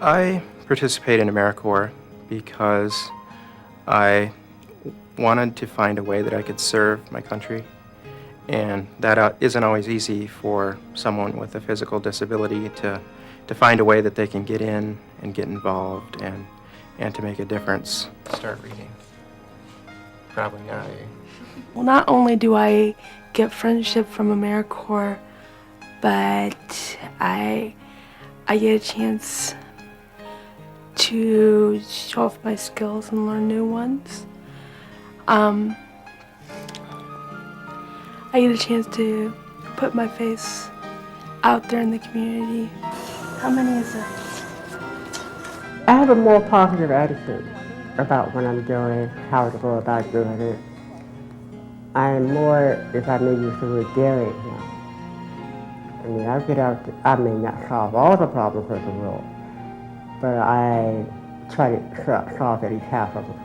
I participate in Americorps because I wanted to find a way that I could serve my country, and that isn't always easy for someone with a physical disability to find a way that they can get in and get involved and to make a difference. Start reading. Probably not. Well, not only do I get friendship from Americorps, but I get a chance to show off my skills and learn new ones. I get a chance to put my face out there in the community. How many is it? I have a more positive attitude about what I'm doing, how to go about doing it. I'm more, if I may use the word, daring now. I mean, I get out, I may not solve all the problems of the world, but I try to solve at least half of them.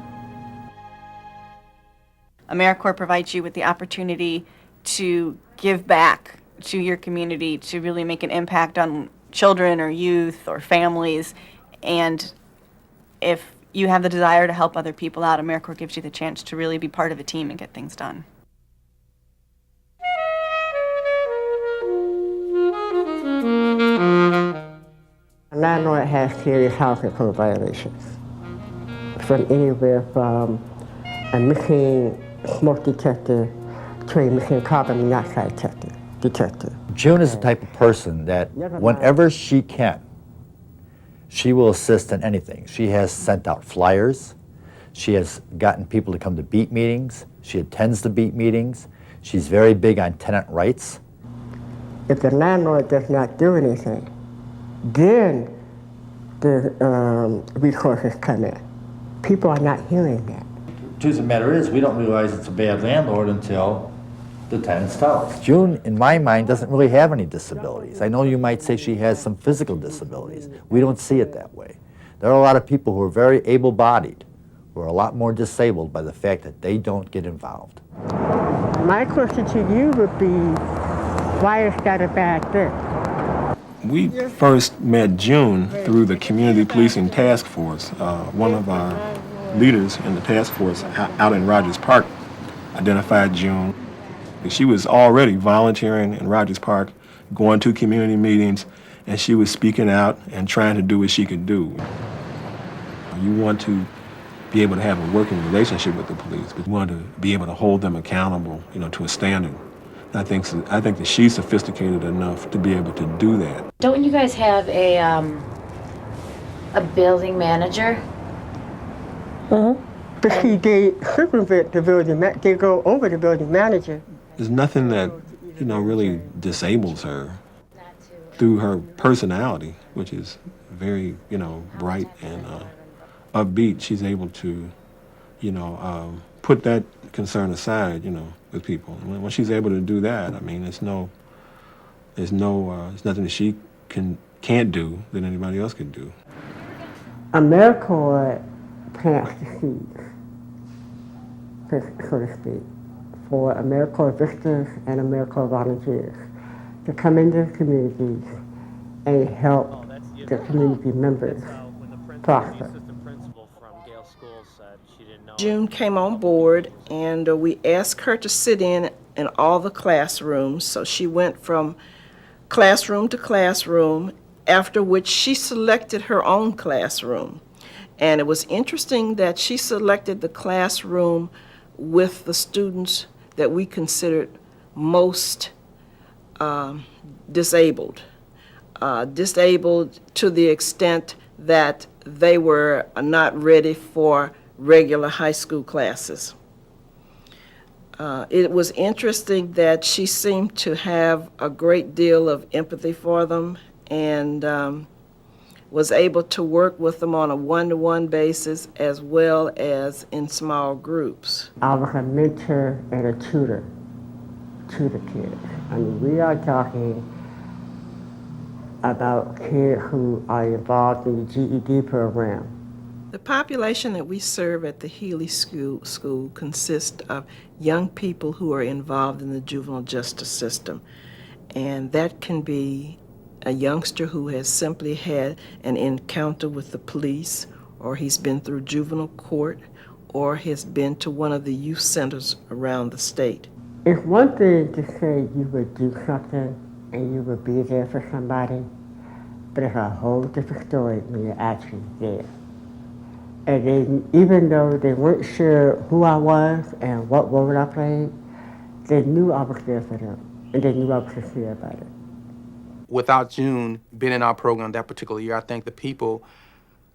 Americorps provides you with the opportunity to give back to your community, to really make an impact on children or youth or families. And if you have the desire to help other people out, Americorps gives you the chance to really be part of a team and get things done. A landlord has serious housing code violations, from anywhere from a missing smoke detector to a missing carbon monoxide detector. June is the type of person that whenever she can, she will assist in anything. She has sent out flyers. She has gotten people to come to beat meetings. She attends the beat meetings. She's very big on tenant rights. If the landlord does not do anything, then the resources come in. People are not hearing that. The truth of the matter is, we don't realize it's a bad landlord until the tenants tell us. June, in my mind, doesn't really have any disabilities. I know you might say she has some physical disabilities. We don't see it that way. There are a lot of people who are very able-bodied, who are a lot more disabled by the fact that they don't get involved. My question to you would be, why is that a bad thing? We first met June through the Community Policing Task Force. One of our leaders in the task force out in Rogers Park identified June. She was already volunteering in Rogers Park, going to community meetings, and she was speaking out and trying to do what she could do. You want to be able to have a working relationship with the police, but you want to be able to hold them accountable, to a standard. I think that she's sophisticated enough to be able to do that. Don't you guys have a building manager? But see, they supervise the building, they go over the building manager. There's nothing that, really disables her through her personality, which is very, bright and upbeat. She's able to, put that concern aside, with people. And when she's able to do that, I mean, there's nothing that she can't do that anybody else can do. Americorps plants the seeds, so to speak, for Americorps visitors and Americorps volunteers to come into the communities and help the community members prosper. June came on board, and we asked her to sit in all the classrooms. So she went from classroom to classroom, after which she selected her own classroom. And it was interesting that she selected the classroom with the students that we considered most disabled. Disabled to the extent that they were not ready for regular high school classes. It was interesting that she seemed to have a great deal of empathy for them and was able to work with them on a one-to-one basis as well as in small groups. I was a mentor and a tutor to the kids. I mean, we are talking about kids who are involved in the GED program. The population that we serve at the Healy School consists of young people who are involved in the juvenile justice system, and that can be a youngster who has simply had an encounter with the police, or he's been through juvenile court, or has been to one of the youth centers around the state. It's one thing to say you would do something and you would be there for somebody, but it's a whole different story when you're actually there. And even though they weren't sure who I was and what role I played, they knew I was there for them, and they knew I was sincere about it. Without June being in our program that particular year, I think the people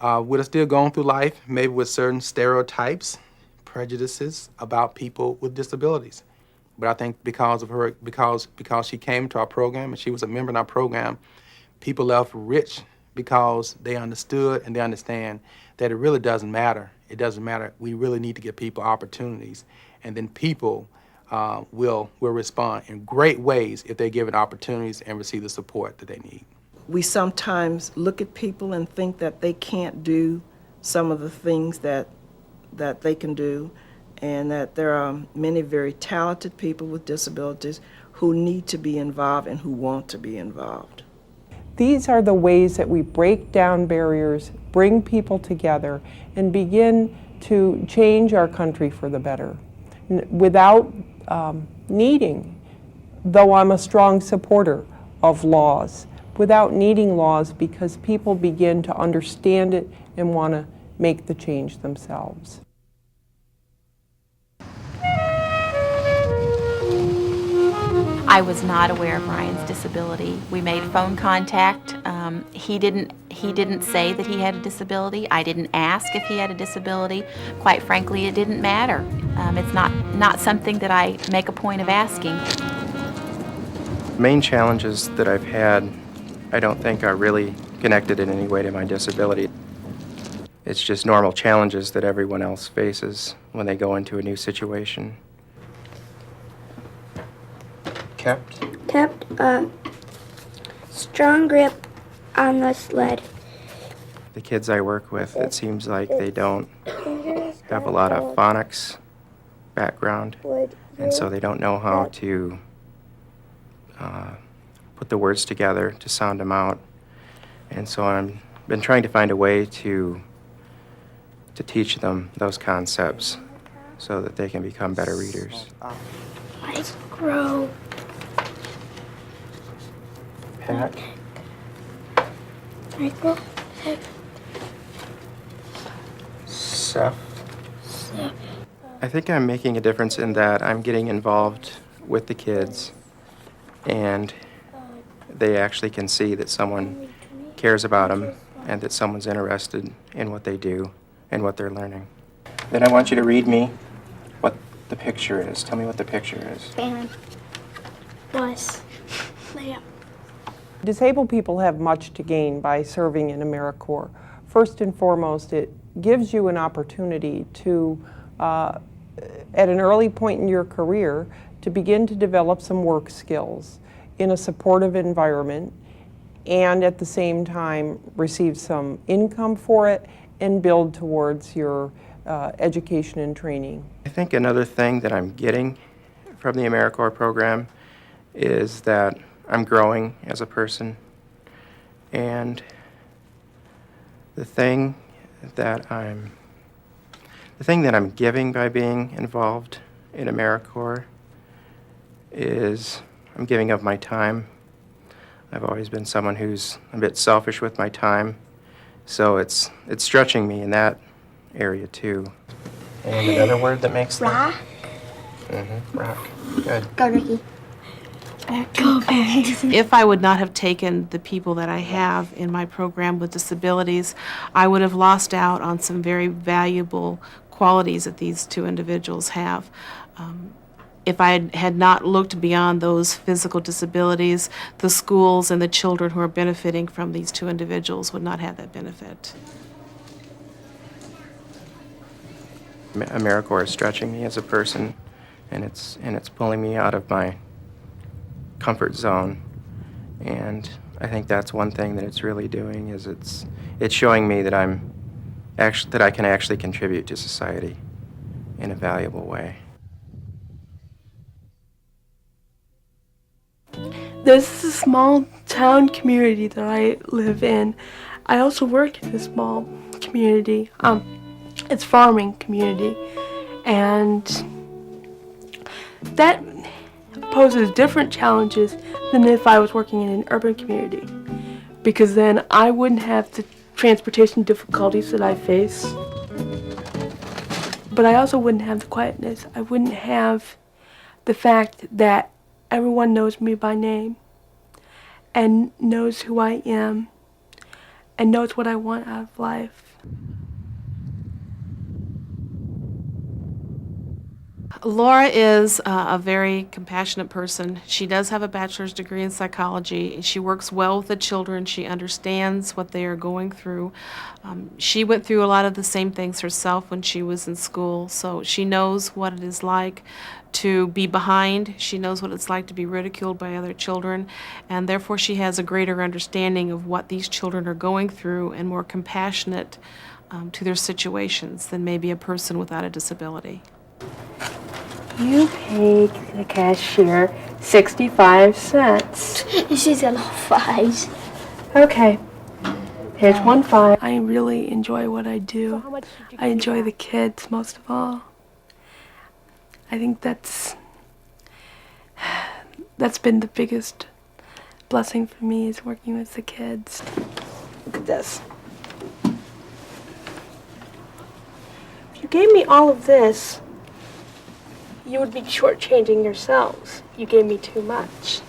would have still gone through life, maybe with certain stereotypes, prejudices about people with disabilities. But I think because of her, because she came to our program and she was a member in our program, people left rich because they understood and they understand that it really doesn't matter. It doesn't matter. We really need to give people opportunities, and then people will respond in great ways if they're given opportunities and receive the support that they need. We sometimes look at people and think that they can't do some of the things that they can do, and that there are many very talented people with disabilities who need to be involved and who want to be involved. These are the ways that we break down barriers, bring people together, and begin to change our country for the better. Without needing, though I'm a strong supporter of laws, without needing laws, because people begin to understand it and want to make the change themselves. I was not aware of Ryan's disability. We made phone contact. He didn't say that he had a disability. I didn't ask if he had a disability. Quite frankly, it didn't matter. It's not something that I make a point of asking. Main challenges that I've had, I don't think are really connected in any way to my disability. It's just normal challenges that everyone else faces when they go into a new situation. Kept a strong grip on the sled. The kids I work with, it seems like they don't have a lot of phonics background, and so they don't know how to put the words together to sound them out. And so I've been trying to find a way to teach them those concepts so that they can become better readers. Micro. Pat. Micro. Seth. I think I'm making a difference in that I'm getting involved with the kids, and they actually can see that someone cares about them and that someone's interested in what they do and what they're learning. Then I want you to read me what the picture is. Tell me what the picture is. Fan. Bus. Lamp. Disabled people have much to gain by serving in Americorps. First and foremost, it gives you an opportunity to, at an early point in your career, to begin to develop some work skills in a supportive environment, and at the same time receive some income for it and build towards your education and training. I think another thing that I'm getting from the Americorps program is that I'm growing as a person, and the thing that I'm giving by being involved in Americorps is I'm giving of my time. I've always been someone who's a bit selfish with my time, so it's stretching me in that area too. And another word that makes Rock. Rock. Good. Go, Ricky. Go back. If I would not have taken the people that I have in my program with disabilities, I would have lost out on some very valuable qualities that these two individuals have. If I had not looked beyond those physical disabilities, the schools and the children who are benefiting from these two individuals would not have that benefit. Americorps is stretching me as a person, and it's pulling me out of my comfort zone. And I think that's one thing that it's really doing, is it's showing me that that I can actually contribute to society in a valuable way. This is a small town community that I live in. I also work in a small community. It's farming community, and that poses different challenges than if I was working in an urban community, because then I wouldn't have the transportation difficulties that I face, but I also wouldn't have the quietness. I wouldn't have the fact that everyone knows me by name and knows who I am and knows what I want out of life. Laura is a very compassionate person. She does have a bachelor's degree in psychology. She works well with the children. She understands what they are going through. She went through a lot of the same things herself when she was in school, so she knows what it is like to be behind. She knows what it's like to be ridiculed by other children, and therefore she has a greater understanding of what these children are going through and more compassionate to their situations than maybe a person without a disability. You paid the cashier 65 cents. She's got all fives. Okay. Here's 1 5. I really enjoy what I do. I enjoy the kids most of all. I think that's been the biggest blessing for me, is working with the kids. Look at this. If you gave me all of this, you would be shortchanging yourselves. You gave me too much.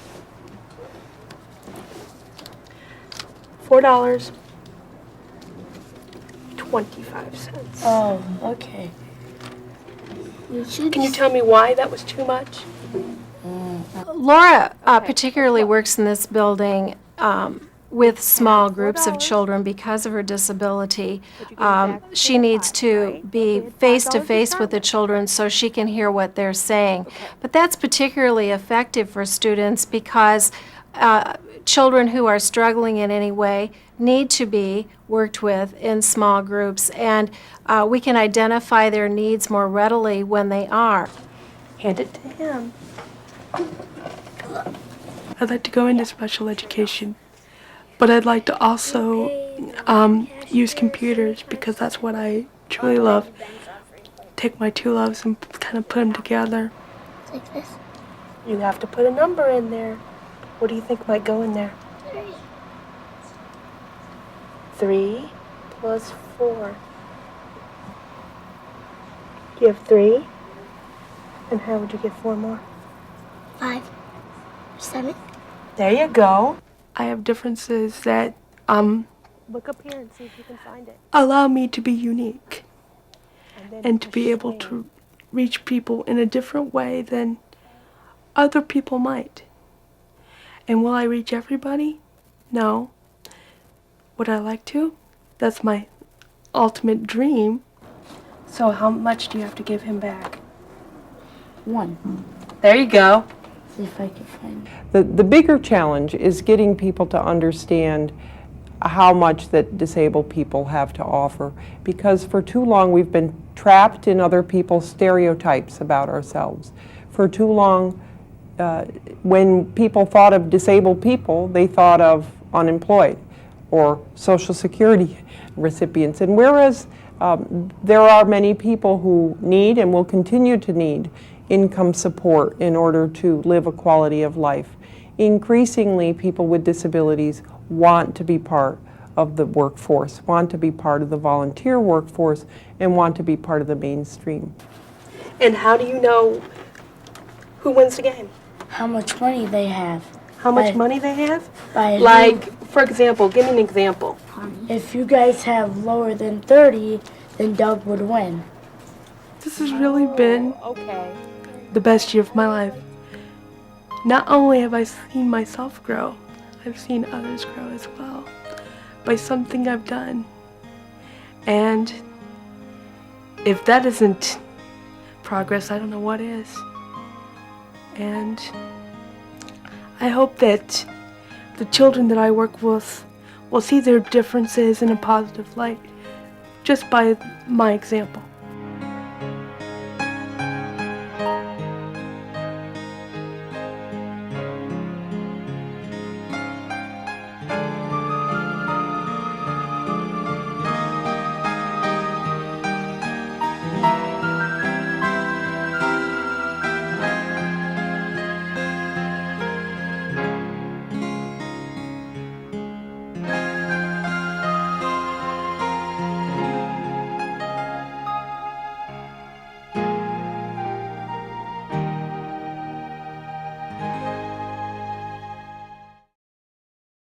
$4.25. Oh, okay. Can you tell me why that was too much? Laura particularly works in this building with small groups of children because of her disability. She needs to be face-to-face with the children so she can hear what they're saying. But that's particularly effective for students because children who are struggling in any way need to be worked with in small groups, and we can identify their needs more readily when they are. Hand it to him. I'd like to go into special education, but I'd like to also use computers because that's what I truly love. Take my two loves and kind of put them together. Like this. You have to put a number in there. What do you think might go in there? 3 plus 4. You have 3. And how would you get 4 more? 5. 7. There you go. I have differences that look up here and see if you can find it. Allow me to be unique and to be able to reach people in a different way than other people might. And will I reach everybody? No. Would I like to? That's my ultimate dream. So how much do you have to give him back? 1. There you go. See if I can find it. The bigger challenge is getting people to understand how much that disabled people have to offer, because for too long we've been trapped in other people's stereotypes about ourselves. For too long, when people thought of disabled people, they thought of unemployed or Social Security recipients. And whereas there are many people who need and will continue to need income support in order to live a quality of life, increasingly people with disabilities want to be part of the workforce, want to be part of the volunteer workforce, and want to be part of the mainstream. And how do you know who wins the game? How much money they have. How much money they have? By Like, for example, give me an example. if you guys have lower than 30, then Doug would win. This has really been the best year of my life. Not only have I seen myself grow, I've seen others grow as well by something I've done. And if that isn't progress, I don't know what is. And I hope that the children that I work with will see their differences in a positive light just by my example.